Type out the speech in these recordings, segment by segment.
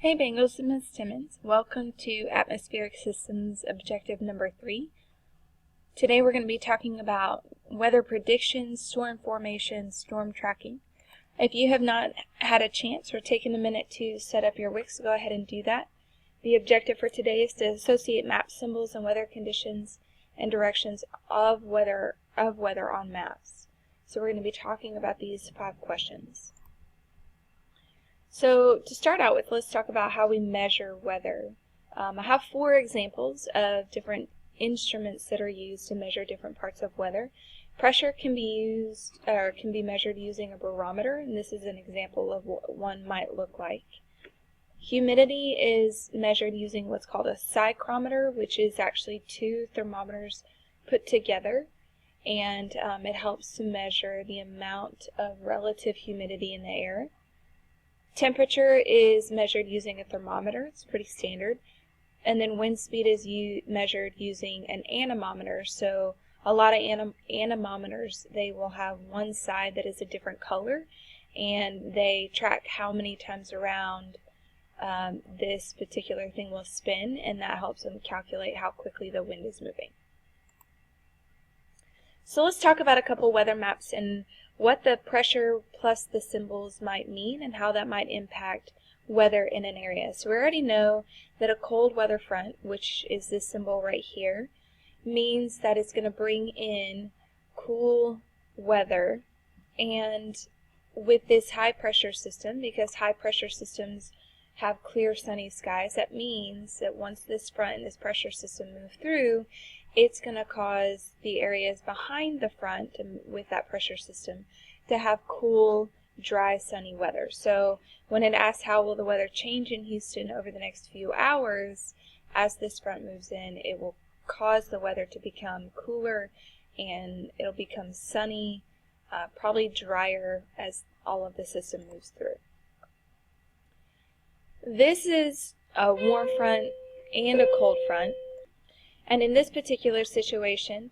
Hey Bengals, this is Ms. Timmons. Welcome to Atmospheric Systems Objective number 3. Today we're going to be talking about weather predictions, storm formation, storm tracking. If you have not had a chance or taken a minute to set up your Wix, go ahead and do that. The objective for today is to associate map symbols and weather conditions and directions of weather on maps. So we're going to be talking about these 5 questions. So to start out with, let's talk about how we measure weather. I have 4 examples of different instruments that are used to measure different parts of weather. Pressure can be measured using a barometer, and this is an example of what one might look like. Humidity is measured using what's called a psychrometer, which is actually 2 thermometers put together, and it helps to measure the amount of relative humidity in the air. Temperature is measured using a thermometer. It's pretty standard. And then wind speed is measured using an anemometer. So a lot of anemometers, they will have one side that is a different color, and they track how many times around this particular thing will spin, and that helps them calculate how quickly the wind is moving. So let's talk about a couple weather maps and what the pressure plus the symbols might mean and how that might impact weather in an area. So we already know that a cold weather front, which is this symbol right here, means that it's going to bring in cool weather. And with this high pressure system, because high pressure systems have clear sunny skies, that means that once this front and this pressure system move through, it's going to cause the areas behind the front and with that pressure system to have cool, dry, sunny weather. So when it asks how will the weather change in Houston over the next few hours, as this front moves in, it will cause the weather to become cooler and it'll become sunny, probably drier as all of the system moves through. This is a warm front and a cold front. And in this particular situation,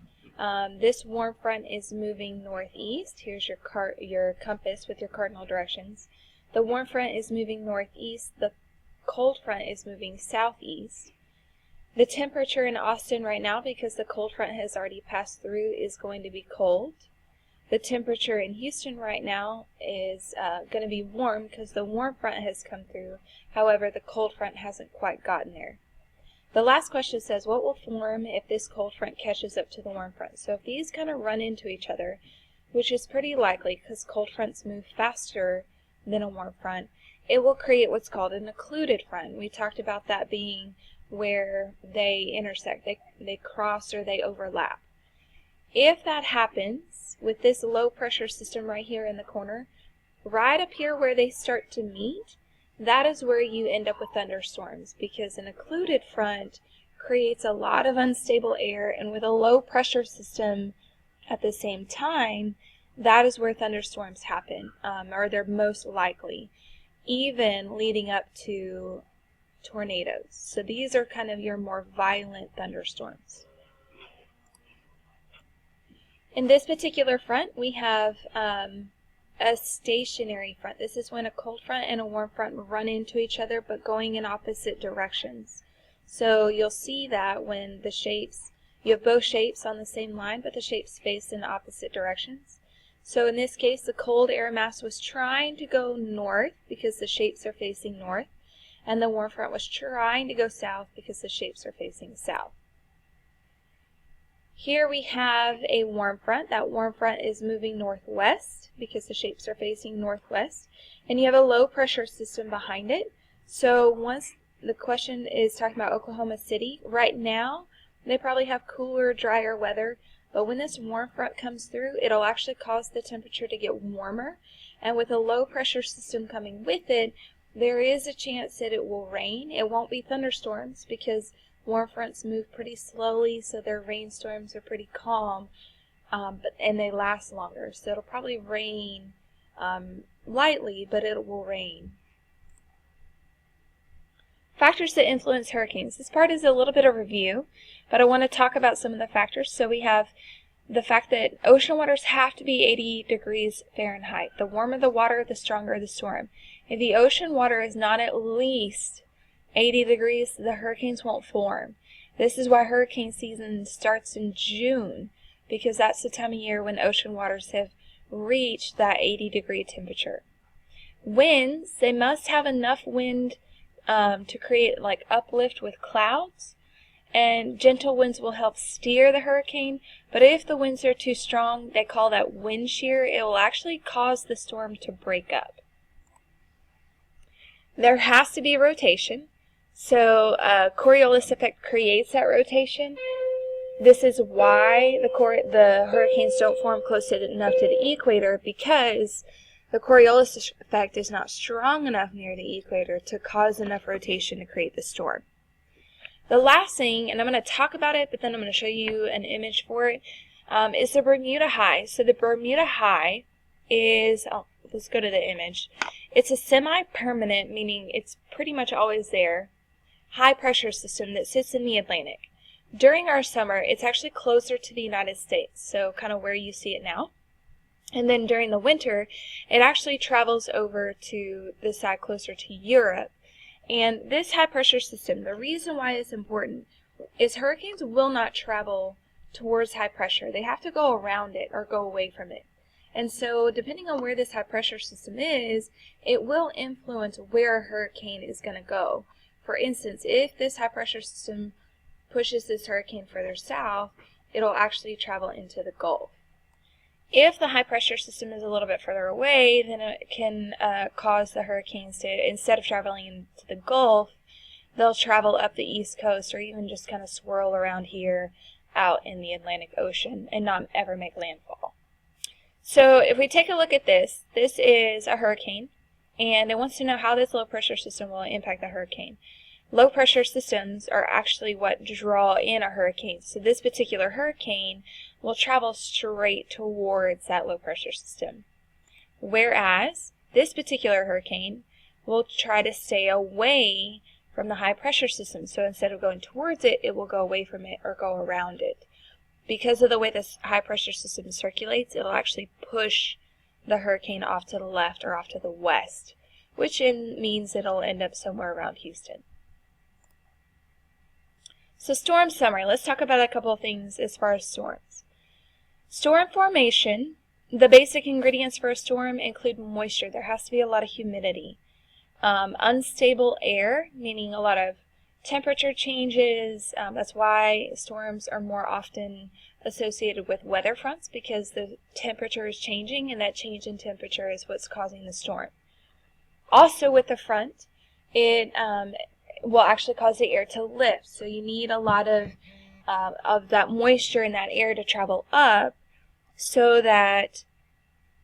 this warm front is moving northeast. Here's your compass with your cardinal directions. The warm front is moving northeast. The cold front is moving southeast. The temperature in Austin right now, because the cold front has already passed through, is going to be cold. The temperature in Houston right now is going to be warm because the warm front has come through. However, the cold front hasn't quite gotten there. The last question says, what will form if this cold front catches up to the warm front? So if these kind of run into each other, which is pretty likely because cold fronts move faster than a warm front, it will create what's called an occluded front. We talked about that being where they intersect, they cross or they overlap. If that happens with this low pressure system right here in the corner, right up here where they start to meet, that is where you end up with thunderstorms, because an occluded front creates a lot of unstable air, and with a low pressure system at the same time, that is where thunderstorms happen, or they're most likely, even leading up to tornadoes. So these are kind of your more violent thunderstorms. In this particular front, we have a stationary front. This is when a cold front and a warm front run into each other but going in opposite directions. So you'll see that when the shapes, you have both shapes on the same line but the shapes face in opposite directions. So in this case, the cold air mass was trying to go north because the shapes are facing north, and the warm front was trying to go south because the shapes are facing south. Here we have a warm front. That warm front is moving northwest because the shapes are facing northwest. And you have a low pressure system behind it. So once the question is talking about Oklahoma City, right now they probably have cooler, drier weather. But when this warm front comes through, it'll actually cause the temperature to get warmer. And with a low pressure system coming with it, there is a chance that it will rain. It won't be thunderstorms because warm fronts move pretty slowly, so their rainstorms are pretty calm, and they last longer. So it'll probably rain lightly, but it will rain. Factors that influence hurricanes. This part is a little bit of review, but I want to talk about some of the factors. So we have the fact that ocean waters have to be 80 degrees Fahrenheit. The warmer the water, the stronger the storm. If the ocean water is not at least 80 degrees, the hurricanes won't form. This is why hurricane season starts in June, because that's the time of year when ocean waters have reached that 80-degree temperature. Winds, they must have enough wind to create like uplift with clouds, and gentle winds will help steer the hurricane, but if the winds are too strong, they call that wind shear. It will actually cause the storm to break up. There has to be rotation, so Coriolis effect creates that rotation. This is why the hurricanes don't form close enough to the equator, because the Coriolis effect is not strong enough near the equator to cause enough rotation to create the storm. The last thing, and I'm going to talk about it, but then I'm going to show you an image for it, is the Bermuda High. So the Bermuda High is, let's go to the image. It's a semi-permanent, meaning it's pretty much always there, high pressure system that sits in the Atlantic. During our summer, it's actually closer to the United States, so kind of where you see it now. And then during the winter, it actually travels over to the side closer to Europe. And this high pressure system, the reason why it's important is hurricanes will not travel towards high pressure. They have to go around it or go away from it. And so depending on where this high pressure system is, it will influence where a hurricane is going to go. For instance, if this high pressure system pushes this hurricane further south, it'll actually travel into the Gulf. If the high pressure system is a little bit further away, then it can cause the hurricanes to, instead of traveling into the Gulf, they'll travel up the East Coast or even just kind of swirl around here out in the Atlantic Ocean and not ever make landfall. So if we take a look at this, this is a hurricane, and it wants to know how this low pressure system will impact the hurricane. Low pressure systems are actually what draw in a hurricane. So this particular hurricane will travel straight towards that low pressure system. Whereas this particular hurricane will try to stay away from the high pressure system. So instead of going towards it, it will go away from it or go around it. Because of the way this high pressure system circulates, it'll actually push the hurricane off to the left or off to the west, which means it'll end up somewhere around Houston. So storm summary, let's talk about a couple of things as far as storms. Storm formation, the basic ingredients for a storm include moisture. There has to be a lot of humidity. Unstable air, meaning a lot of temperature changes. That's why storms are more often associated with weather fronts, because the temperature is changing, and that change in temperature is what's causing the storm. Also with the front, it will actually cause the air to lift. So you need a lot of that moisture in that air to travel up so that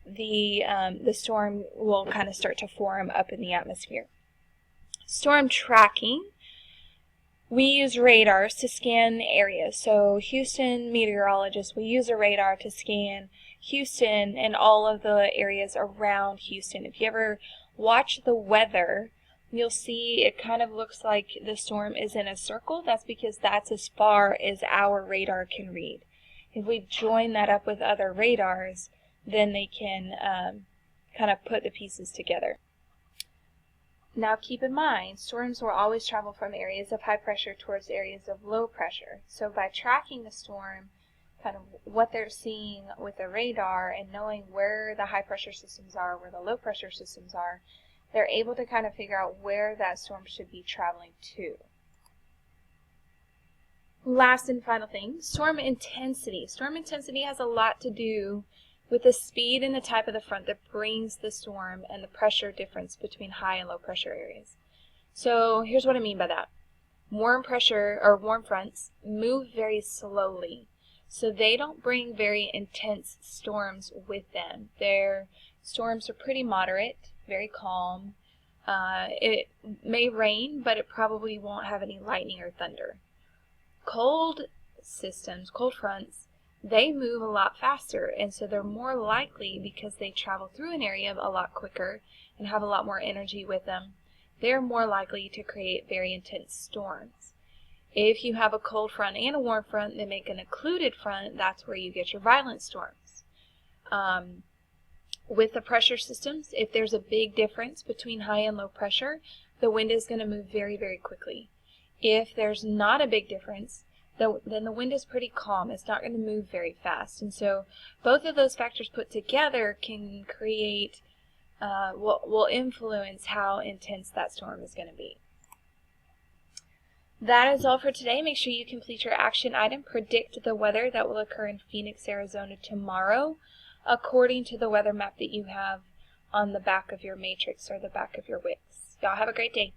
the storm will kind of start to form up in the atmosphere. Storm tracking. We use radars to scan areas. So Houston meteorologists will use a radar to scan Houston and all of the areas around Houston. If you ever watch the weather, you'll see it kind of looks like the storm is in a circle. That's because that's as far as our radar can read. If we join that up with other radars, then they can kind of put the pieces together. Now keep in mind, storms will always travel from areas of high pressure towards areas of low pressure. So by tracking the storm, kind of what they're seeing with the radar and knowing where the high pressure systems are, where the low pressure systems are, they're able to kind of figure out where that storm should be traveling to. Last and final thing, storm intensity. Storm intensity has a lot to do with the speed and the type of the front that brings the storm and the pressure difference between high and low pressure areas. So here's what I mean by that. Warm pressure or warm fronts move very slowly. So they don't bring very intense storms with them. Their storms are pretty moderate, very calm. It may rain, but it probably won't have any lightning or thunder. Cold systems, cold fronts, they move a lot faster, and so they're more likely, because they travel through an area a lot quicker and have a lot more energy with them, they're more likely to create very intense storms. If you have a cold front and a warm front that make an occluded front, that's where you get your violent storms. With the pressure systems, if there's a big difference between high and low pressure, the wind is going to move very, very quickly. If there's not a big difference, then the wind is pretty calm. It's not going to move very fast. And so both of those factors put together can create, will influence how intense that storm is going to be. That is all for today. Make sure you complete your action item. Predict the weather that will occur in Phoenix, Arizona tomorrow according to the weather map that you have on the back of your matrix or the back of your Wix. Y'all have a great day.